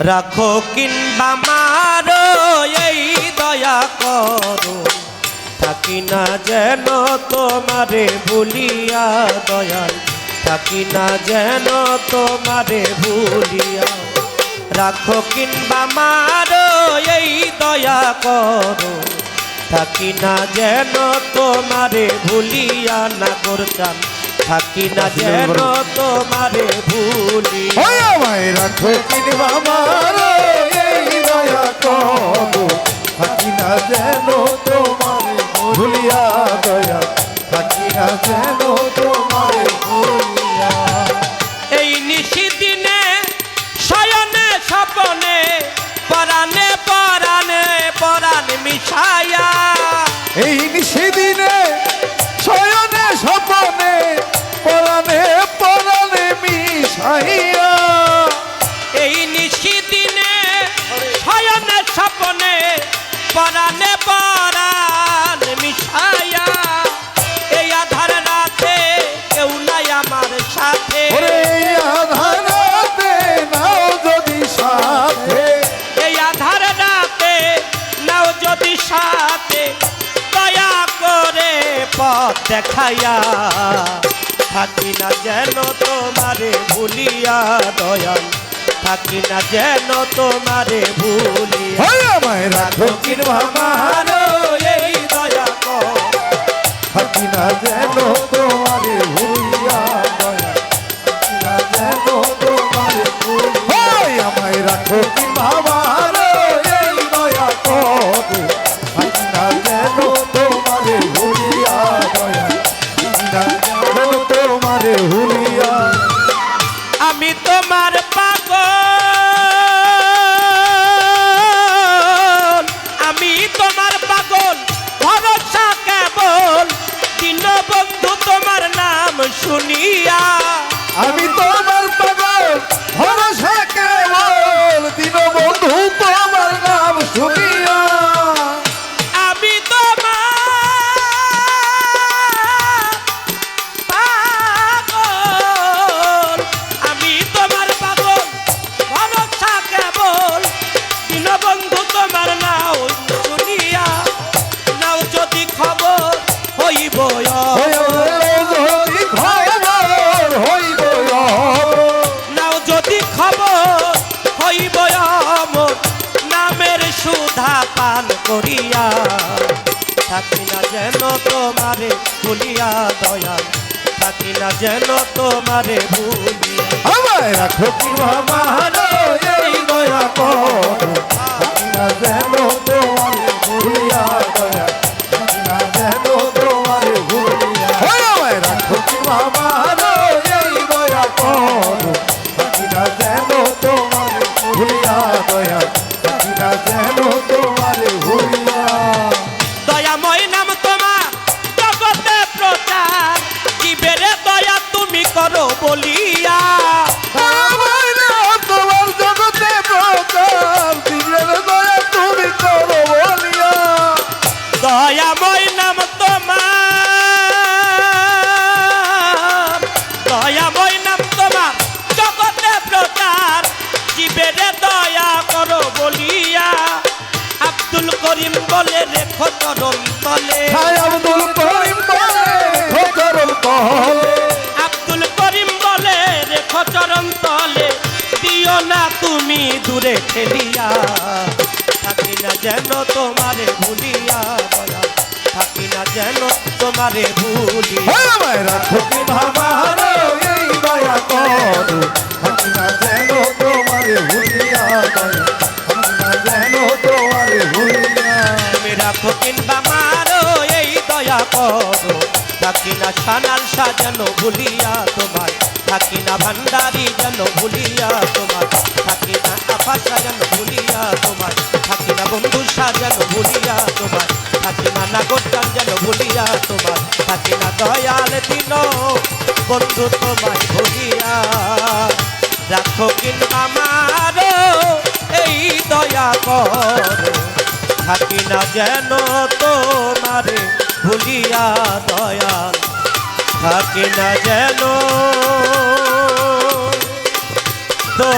রাখো কিংবা মারো এই দয়া করো, থাকি না যেন তোমারে ভুলিয়া দয়াল, থাকি না যেন তোমারে ভুলিয়া। রাখো কিংবা মারো এই দয়া করো, থাকি না যেন তোমারে ভুলিয়া। নাগর চান থাকি না যেন তোমারে ভুলিয়া। রাখো কিংবা মারো এই দয়া করো, থাকি না যেন তোমারে ভুলিয়া দয়া, থাকি না যেন তোমারে ভুলিয়া। এই নিশিদিনে শয়নে স্বপনে পরাণে পরাণে পরাণ মিশায়া, এই নিশিদিনে শয়নে স্বপনে পরাণে পরাণে মিশাইয়া, এই নিশিদিনে শয়নে স্বপনে পরাণে পরাণ মিশায়া। এই আধার রাতে কেউ নাই আমার সাথে, ওরে আধার রাতে নাও যদি সাথে, এই আধার রাতে নাও যদি সাথে, দয়া করে পথ দেখাইয়া। থাকি না যেন তোমারে ভুলিয়া দয়াল, থাকি না যেন তোমারে ভুলিয়া। আমায় রাখো কিংবা মারো এই দয়া কর, থাকি না যেন তোমারে ভুলিয়া দয়া, থাকি না যেন তোমারে ভুলিয়া। আমায় রাখো কিংবা মারো এই দয়া করো, থাকি না যেন তোমারে ভুলিয়া দয়া, থাকি না যেন তোমারে ভুলিয়া। আমি তোমার পাগল, আমি তোমার পাগল, ভরসা কেবল দীনবন্ধু তোমার নাম শুনিয়া। আমি তোমার পাগল, ভরসা কেবল দীনবন্ধু তোমার নাম শুনিয়া। আমি তোমার পাগল, আমি তোমার পাগল, ভরসা কেবল দীনবন্ধু তোমার নাম শুনিয়া। নাও যদি খবর হইব যদি খবর হইব, নাও যদি খবর হইব অমর, নামের সুধা পান করিয়া। থাকি না যেন তোমারে ভুলিয়া দয়াল, থাকি না যেন তোমারে ভুলিয়া। আমায় রাখো কিংবা মারো এই দয়া করো, থাকি না যেন তোমারে ভুলিয়া দয়া, থাকি না যেন তোমারে ভুলিয়া। আমায় রাখো কিংবা মারো এই দয়া করো, থাকি না যেন তোমারে ভুলিয়া দয়া, থাকি না যেন তোমারে ভুলিয়া। দয়াময় নাম তোমার জগতে প্রচার, জীবেরে দয়া তুমি করো বলিয়া। আমার নাম তোমার জগতে প্রচার, দিনের দয়া তুমি করো বলিয়া। দয়াময় নাম তোমার, দয়াময় নাম তোমার জগতে প্রচার, জীবেরে দয়া করো বলিয়া। আব্দুল করিম বলে রেখো চরণ তলে, আব্দুল করিম বলে খোঁচরণ তলে, আব্দুল করিম বলে রেখো চরণ তলে, দিও না তুমি দূরে ঠেলিয়া। থাকি না যেন তোমারে ভুলিয়া দয়া, থাকি না যেন তোমারে ভুলিয়া। আমায় রাখো কিংবা মারো এই দয়া করো, থাকি না যেন তোমারে ভুলিয়া দয়া, থাকি না যেন তোমারে ভুলিয়া। তুমি রাখো কিংবা মারো এই দয়া করো, থাকি না সানাল যেন ভুলিয়া তোমার, থাকি না ভান্ডারি যেন ভুলিয়া তোমার, থাকি না আফাসা যেন ভুলিয়া তোমার, থাকি না বন্ধু যেন ভুলিয়া তোমার, থাকি না নাগরচান যেন ভুলিয়া তোমার, থাকি না দয়াল দিন বন্ধু তোমায় ভুলিয়া। রাখো কিংবা মারো এই দয়া করো, থাকি না যেন তোমারে ভুলিয়া দয়াল, থাকি না যেন তো